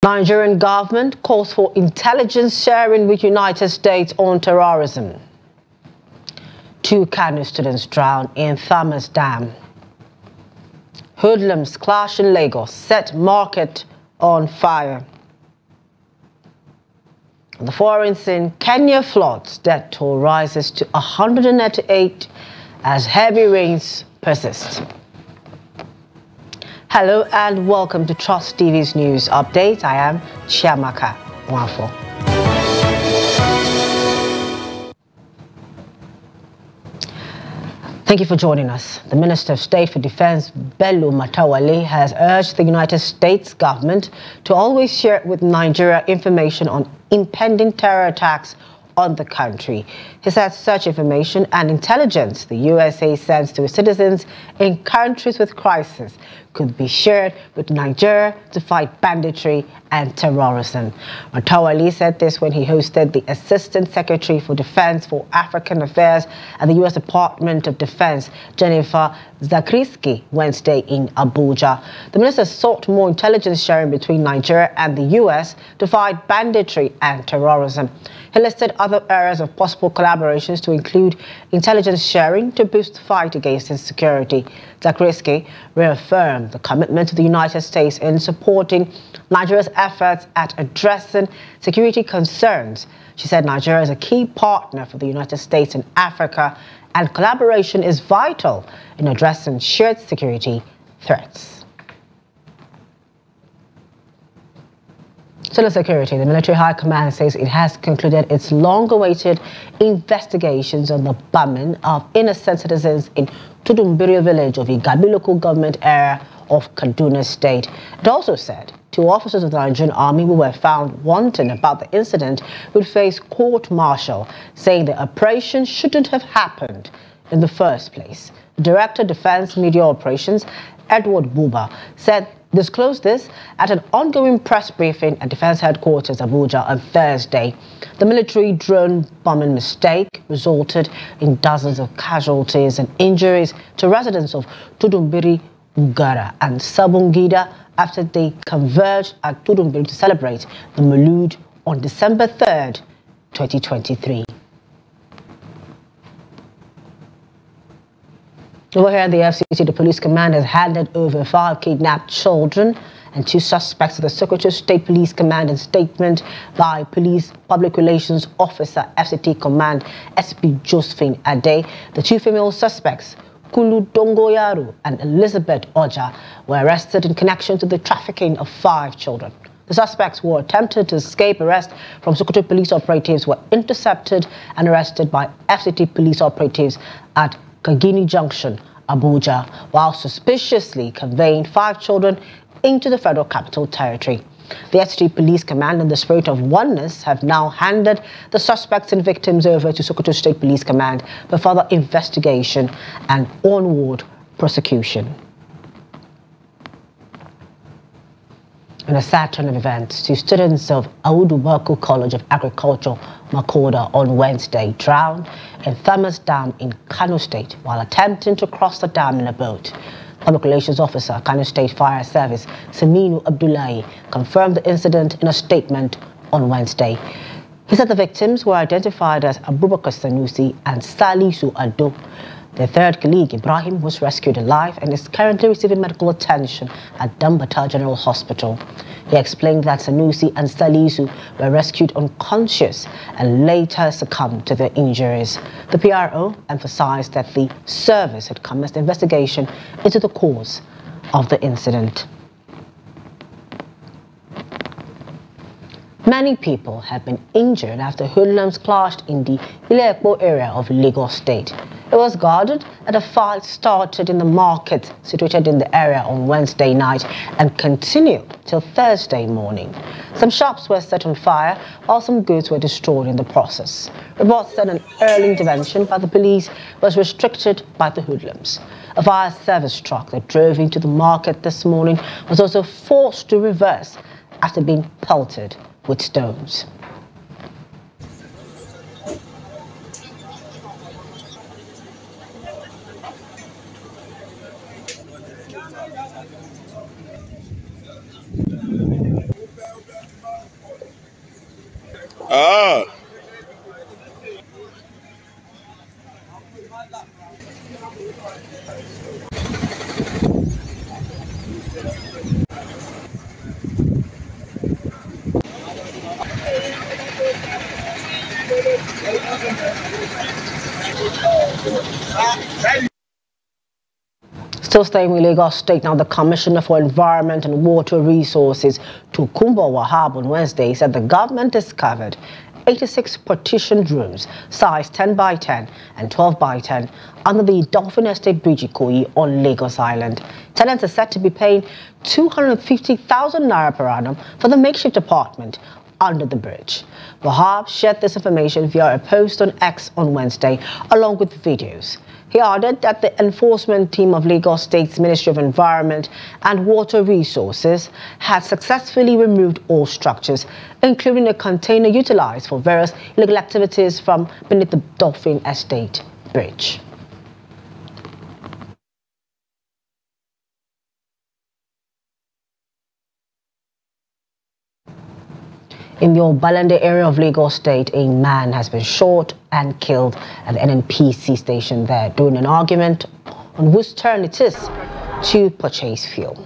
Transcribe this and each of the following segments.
Nigerian government calls for intelligence sharing with United States on terrorism. 2 Kano students drown in Thames Dam. Hoodlums clash in Lagos, set market on fire. The foreign scene, Kenya floods, death toll rises to 198 as heavy rains persist. Hello and welcome to Trust TV's news update. I am Chiamaka Nwafo. Thank you for joining us. The Minister of State for Defense, Bello Matawalle, has urged the United States government to always share with Nigeria information on impending terror attacks on the country. He said such information and intelligence the USA sends to its citizens in countries with crisis could be shared with Nigeria to fight banditry and terrorism. Matawalle said this when he hosted the Assistant Secretary for Defense for African Affairs at the U.S. Department of Defense, Jennifer Zakrisky, Wednesday in Abuja. The minister sought more intelligence sharing between Nigeria and the U.S. to fight banditry and terrorism. He listed other areas of possible collaborations to include intelligence sharing to boost the fight against insecurity. Zakrisky reaffirmed the commitment of the United States in supporting Nigeria's efforts at addressing security concerns. She said Nigeria is a key partner for the United States in Africa, and collaboration is vital in addressing shared security threats. Still on security, the military high command says it has concluded its long-awaited investigations on the bombing of innocent citizens in Tudumbiri village of Igabi local government area of Kaduna State. It also said 2 officers of the Nigerian Army who were found wanting about the incident would face court-martial, saying the operation shouldn't have happened in the first place. The Director of Defense Media Operations, Edward Buba, disclosed this at an ongoing press briefing at Defense Headquarters Abuja on Thursday. The military drone bombing mistake resulted in dozens of casualties and injuries to residents of Tudumbiri, Ugara and Sabungida after they converged at Tudumbiri to celebrate the Maulud on December 3rd, 2023. Over here at the EFFC, the police command has handed over 5 kidnapped children and 2 suspects to the Secretary of State Police Command in statement by Police Public Relations Officer, FCT Command SP Josephine Ade. The 2 female suspects, Kulu Dongoyaru and Elizabeth Oja, were arrested in connection to the trafficking of 5 children. The suspects who attempted to escape arrest from Sokoto police operatives were intercepted and arrested by FCT police operatives at Kagini Junction, Abuja, while suspiciously conveying 5 children into the Federal Capital Territory. The FCT Police Command, in the spirit of oneness, have now handed the suspects and victims over to Sokoto State Police Command for further investigation and onward prosecution. In a sad turn of events, 2 students of Audu College of Agriculture, Makoda, on Wednesday drowned in Thames Dam in Kano State while attempting to cross the dam in a boat. Public Relations Officer, Kano State Fire Service, Saminu Abdullahi, confirmed the incident in a statement on Wednesday. He said the victims were identified as Abubakar Sanusi and Salisu Audu. Their 3rd colleague, Ibrahim, was rescued alive and is currently receiving medical attention at Dambata General Hospital. He explained that Sanusi and Salisu were rescued unconscious and later succumbed to their injuries. The PRO emphasized that the service had commenced investigation into the cause of the incident. Many people have been injured after hoodlums clashed in the Ile-Epo area of Lagos State. It was guarded that a fight started in the market situated in the area on Wednesday night and continued till Thursday morning. Some shops were set on fire while some goods were destroyed in the process. Reports said an early intervention by the police was restricted by the hoodlums. A fire service truck that drove into the market this morning was also forced to reverse after being pelted with stones. Ah. Still staying with Lagos State now, the Commissioner for Environment and Water Resources, Tokunbo Wahab, on Wednesday said the government discovered 86 partitioned rooms, size 10 by 10 and 12 by 10, under the Dolphin Estate Bridge Ikoyi on Lagos Island. Tenants are said to be paying 250,000 naira per annum for the makeshift apartment under the bridge. Wahab shared this information via a post on X on Wednesday, along with videos. He added that the enforcement team of Lagos State's Ministry of Environment and Water Resources had successfully removed all structures, including a container utilized for various illegal activities from beneath the Dolphin Estate Bridge. In the Obalende area of Lagos State, a man has been shot and killed at the NNPC station there during an argument on whose turn it is to purchase fuel.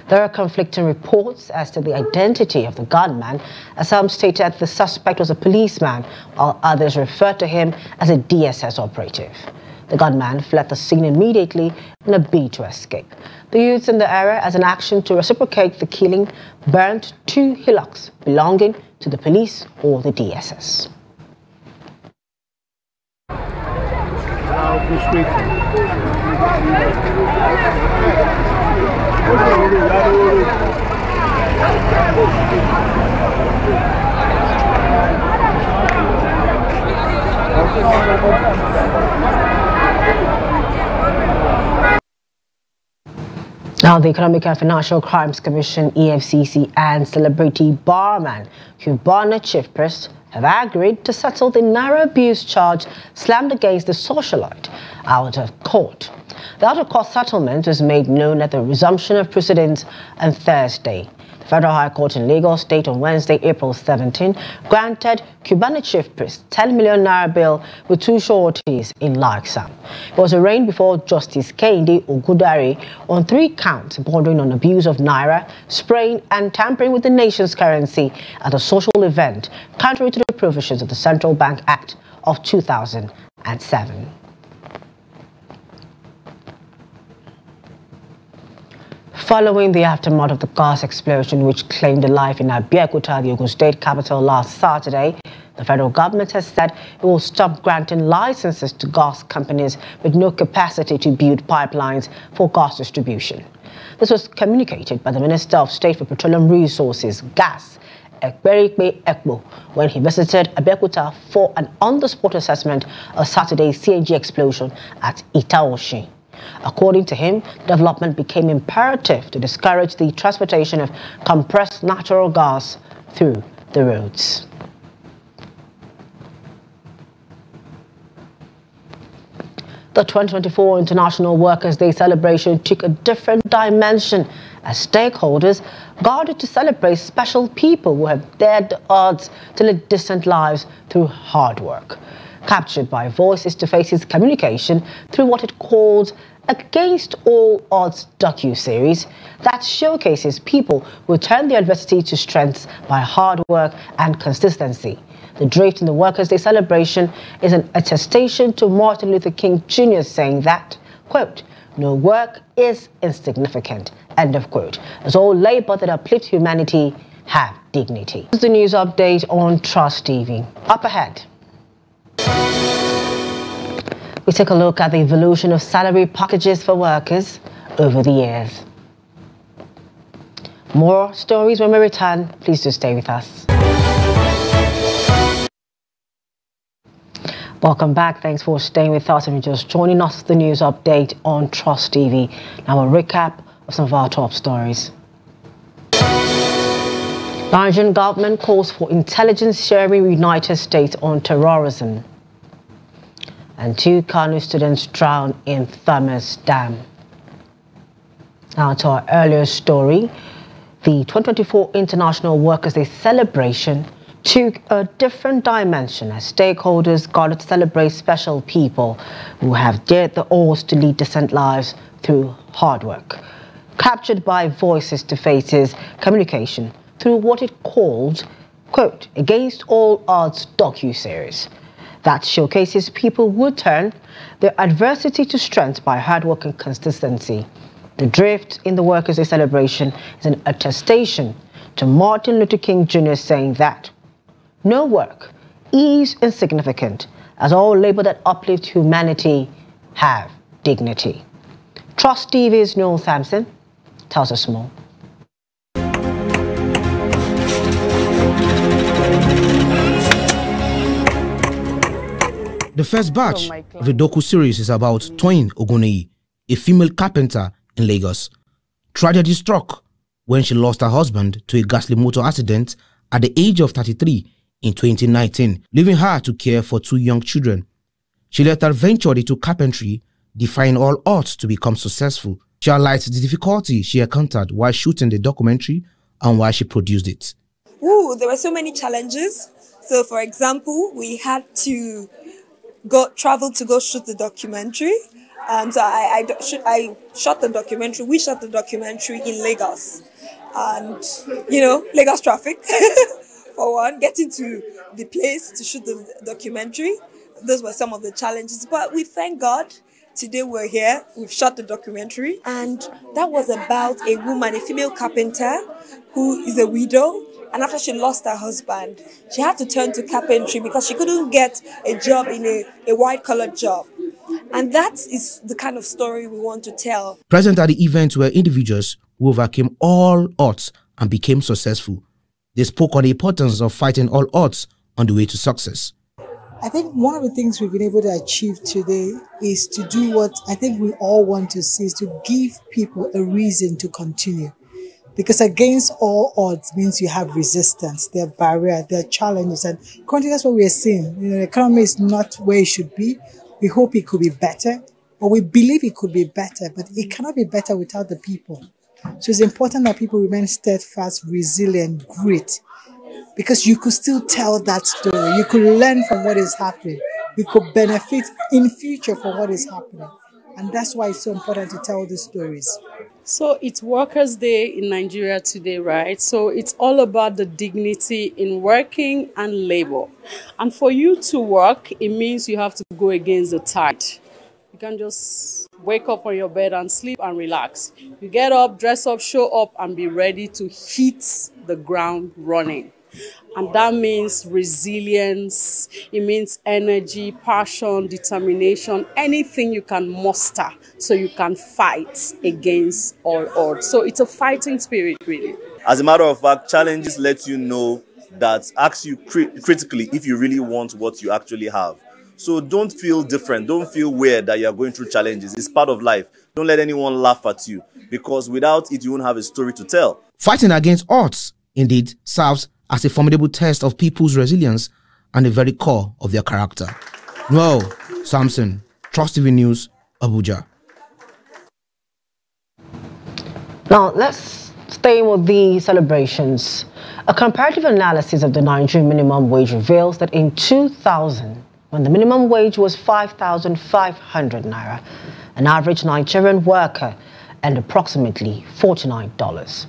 There are conflicting reports as to the identity of the gunman, as some stated the suspect was a policeman, while others referred to him as a DSS operative. The gunman fled the scene immediately in a bid to escape. The youths in the area, as an action to reciprocate the killing, burned 2 hillocks belonging to the police or the DSS. Now, the Economic and Financial Crimes Commission, EFFC, and celebrity Barman, Cubana chief priest, have agreed to settle the naira abuse charge slammed against the socialite out of court. The out-of-court settlement was made known at the resumption of proceedings on Thursday. The Federal High Court in Lagos State on Wednesday, April 17, granted Cubana chief priest 10 million naira bail with 2 sureties in like sum. It was arraigned before Justice Kehinde Ogudare on 3 counts bordering on abuse of naira, spraying and tampering with the nation's currency at a social event, contrary to the provisions of the Central Bank Act of 2007. Following the aftermath of the gas explosion which claimed the life in Abeokuta, the Ogun State capital, last Saturday, the federal government has said it will stop granting licenses to gas companies with no capacity to build pipelines for gas distribution. This was communicated by the Minister of State for Petroleum Resources, Gas, Ekperikpe Ekpo, when he visited Abeokuta for an on-the-spot assessment of Saturday's CNG explosion at Itaoshi. According to him, development became imperative to discourage the transportation of compressed natural gas through the roads. The 2024 International Workers' Day celebration took a different dimension as stakeholders gathered to celebrate special people who have dared the odds to live decent lives through hard work. Captured by Voices to Faces communication through what it calls Against All Odds docu-series that showcases people who turn their adversity to strengths by hard work and consistency. The drift in the Workers' Day celebration is an attestation to Martin Luther King Jr. saying that, quote, "No work is insignificant," end of quote, as all labor that uplift humanity have dignity. This is the news update on Trust TV. Up ahead, we take a look at the evolution of salary packages for workers over the years. More stories when we return. Please do stay with us. Welcome back. Thanks for staying with us. If you're just joining us, the news update on Trust TV. Now a recap of some of our top stories. Nigerian government calls for intelligence sharing with United States on terrorism. And 2 Kano students drown in Thames Dam. Now to our earlier story, the 2024 International Workers' Day celebration took a different dimension as stakeholders gathered to celebrate special people who have dared the odds to lead decent lives through hard work. Captured by Voices to Faces communication through what it called, quote, Against All Odds docu-series that showcases people who turn their adversity to strength by hard work and consistency. The drift in the Workers' Day celebration is an attestation to Martin Luther King Jr. saying that no work is insignificant, as all labor that uplifts humanity have dignity. Trust TV's Noel Sampson tells us more. The first batch of the docu-series is about Toyin Ogunniyi, a female carpenter in Lagos. Tragedy struck when she lost her husband to a ghastly motor accident at the age of 33 in 2019, leaving her to care for 2 young children. She later ventured into carpentry, defying all odds to become successful. She highlights the difficulty she encountered while shooting the documentary and why she produced it. There were so many challenges. So, for example, we had to travel to go shoot the documentary. So I shot the documentary. We shot the documentary in Lagos, and Lagos traffic for one. Getting to the place to shoot the documentary, those were some of the challenges. But we thank God. Today we're here. We've shot the documentary, and that was about a woman, a female carpenter, who is a widow. And after she lost her husband, she had to turn to carpentry because she couldn't get a job in a white-collar job. And that is the kind of story we want to tell. Present at the event were individuals who overcame all odds and became successful. They spoke on the importance of fighting all odds on the way to success. I think one of the things we've been able to achieve today is to do what I think we all want to see, is to give people a reason to continue. Because against all odds means you have resistance, there are barriers, there are challenges, and currently that's what we are seeing. The economy is not where it should be. We hope it could be better, or we believe it could be better, but it cannot be better without the people. So it's important that people remain steadfast, resilient, grit, because you could still tell that story. You could learn from what is happening. You could benefit in future from what is happening. And that's why it's so important to tell these stories. So it's Workers' Day in Nigeria today, right? So it's all about the dignity in working and labor. And for you to work, it means you have to go against the tide. You can't just wake up on your bed and sleep and relax. You get up, dress up, show up, and be ready to hit the ground running. And that means resilience, it means energy, passion, determination, anything you can muster so you can fight against all odds. So it's a fighting spirit, really. As a matter of fact, challenges let you know that, ask you critically if you really want what you actually have. So don't feel different. Don't feel weird that you are going through challenges. It's part of life. Don't let anyone laugh at you, because without it, you won't have a story to tell. Fighting against odds, indeed, serves as a formidable test of people's resilience and the very core of their character. Noel Sampson, Trust TV News, Abuja. Now, let's stay with the celebrations. A comparative analysis of the Nigerian minimum wage reveals that in 2000, when the minimum wage was 5,500 naira, an average Nigerian worker earned approximately $49.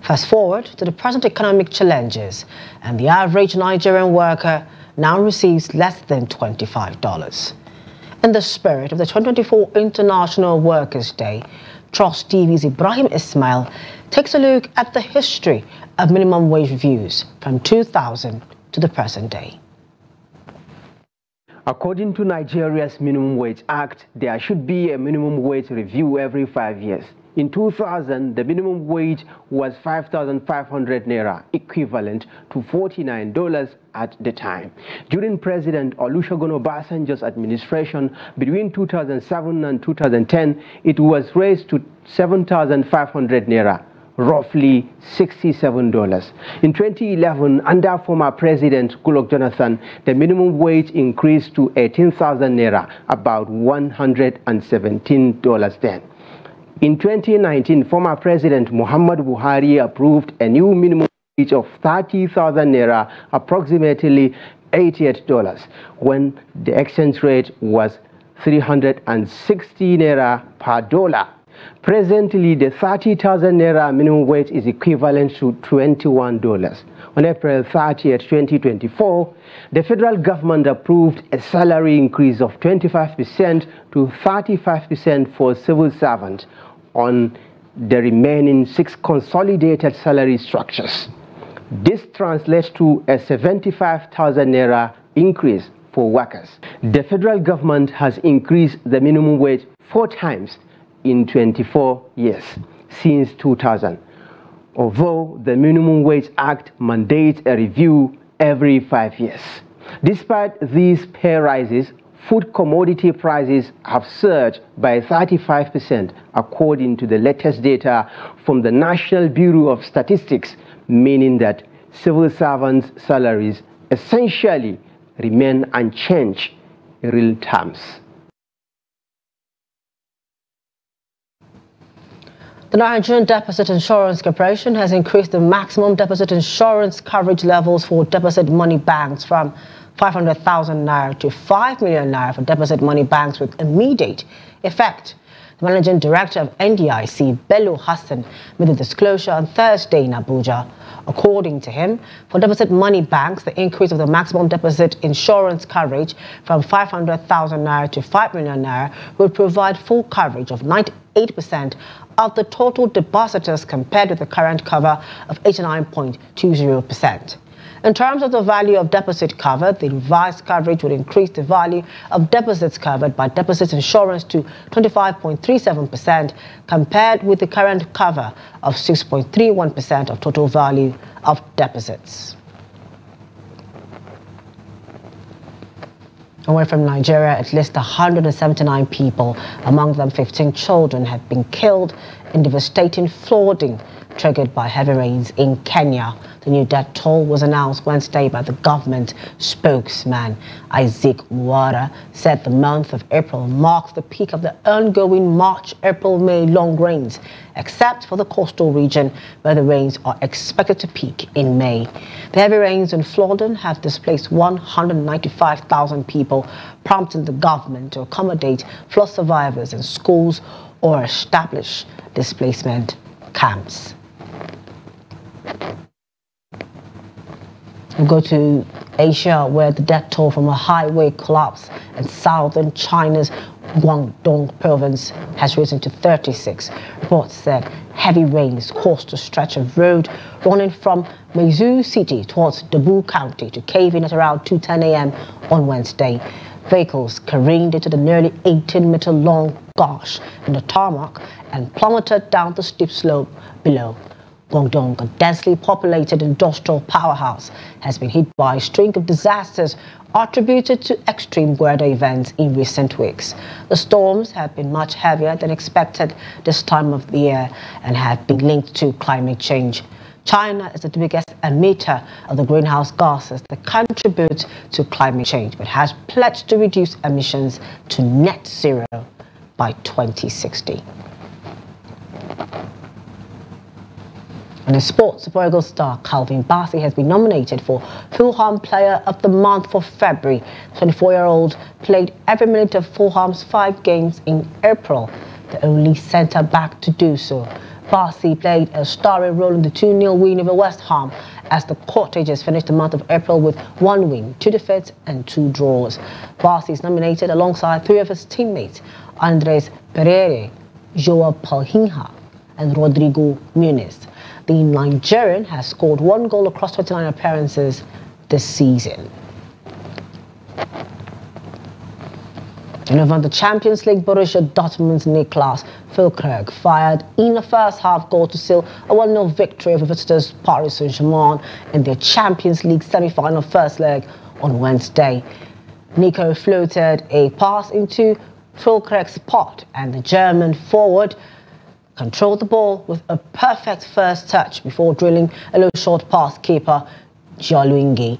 Fast forward to the present economic challenges, and the average Nigerian worker now receives less than $25. In the spirit of the 2024 International Workers' Day, Trust TV's Ibrahim Ismail takes a look at the history of minimum wage reviews from 2000 to the present day. According to Nigeria's Minimum Wage Act, there should be a minimum wage review every 5 years. In 2000, the minimum wage was 5,500 naira, equivalent to $49 at the time. During President Olusegun Obasanjo's administration, between 2007 and 2010, it was raised to 7,500 naira, roughly $67. In 2011, under former President Goodluck Jonathan, the minimum wage increased to 18,000 naira, about $117 then. In 2019, former President Muhammadu Buhari approved a new minimum of 30,000 naira, approximately $88, when the exchange rate was 360 naira per dollar. Presently, the 30,000 naira minimum wage is equivalent to $21. On April 30th, 2024, the federal government approved a salary increase of 25% to 35% for civil servants on the remaining 6 consolidated salary structures. This translates to a 75,000 naira increase for workers. The federal government has increased the minimum wage 4 times in 24 years since 2000. Although the Minimum Wage Act mandates a review every 5 years. Despite these pay rises, food commodity prices have surged by 35% according to the latest data from the National Bureau of Statistics, meaning that civil servants' salaries essentially remain unchanged in real terms. The Nigerian Deposit Insurance Corporation has increased the maximum deposit insurance coverage levels for deposit money banks from 500,000 naira to 5 million naira for deposit money banks with immediate effect. The Managing Director of NDIC, Bello Hassan, made the disclosure on Thursday in Abuja. According to him, for deposit money banks, the increase of the maximum deposit insurance coverage from 500,000 naira to 5 million naira will provide full coverage of 98% of the total depositors compared with the current cover of 89.20%. In terms of the value of deposit covered, the revised coverage would increase the value of deposits covered by deposit insurance to 25.37% compared with the current cover of 6.31% of total value of deposits. Away from Nigeria, at least 179 people, among them 15 children, have been killed in devastating flooding triggered by heavy rains in Kenya. The new death toll was announced Wednesday by the government spokesman. Isaac Mwara said the month of April marks the peak of the ongoing March, April, May long rains, except for the coastal region where the rains are expected to peak in May. The heavy rains and flooding have displaced 195,000 people, prompting the government to accommodate flood survivors in schools or establish displacement camps. We'll go to Asia, where the death toll from a highway collapse in southern China's Guangdong province has risen to 36. Reports said heavy rains caused a stretch of road running from Meizu City towards Dabu County to cave in at around 2:10 a.m. on Wednesday. Vehicles careened into the nearly 18-meter-long gauge in the tarmac and plummeted down the steep slope below. Guangdong, a densely populated industrial powerhouse, has been hit by a string of disasters attributed to extreme weather events in recent weeks. The storms have been much heavier than expected this time of the year and have been linked to climate change. China is the biggest emitter of the greenhouse gases that contribute to climate change, but has pledged to reduce emissions to net zero by 2060. And in sports, Super Eagles star Calvin Bassey has been nominated for Fulham Player of the Month for February. The 24-year-old played every minute of Fulham's 5 games in April, the only centre-back to do so. Bassey played a starring role in the 2-0 win over West Ham as the Cottagers finished the month of April with 1 win, 2 defeats and 2 draws. Bassey is nominated alongside 3 of his teammates, Andres Pereira, Joao Palhinha and Rodrigo Muniz. The Nigerian has scored 1 goal across 29 appearances this season. And over the Champions League, Borussia Dortmund's Niklas Füllkrug fired in the first half goal to seal a 1-0 victory over visitors Paris Saint-Germain in their Champions League semi-final first leg on Wednesday. Nico floated a pass into Füllkrug's pot, and the German forward controlled the ball with a perfect first touch before drilling a low short past keeper Gianluigi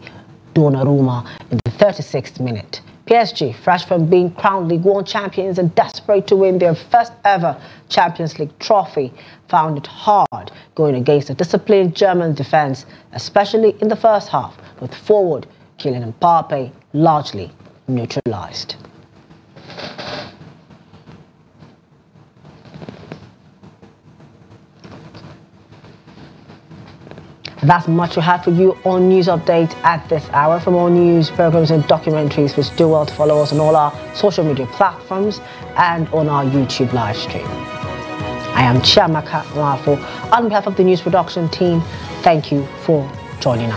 Donnarumma in the 36th minute. PSG, fresh from being crowned League One champions and desperate to win their first ever Champions League trophy, found it hard going against a disciplined German defence, especially in the first half, with forward Kylian Mbappe largely neutralised. That's much we have for you on News Update at this hour. For more news, programs and documentaries, please do well to follow us on all our social media platforms and on our YouTube live stream. I am Chiamaka Nwafo. On behalf of the news production team, thank you for joining us.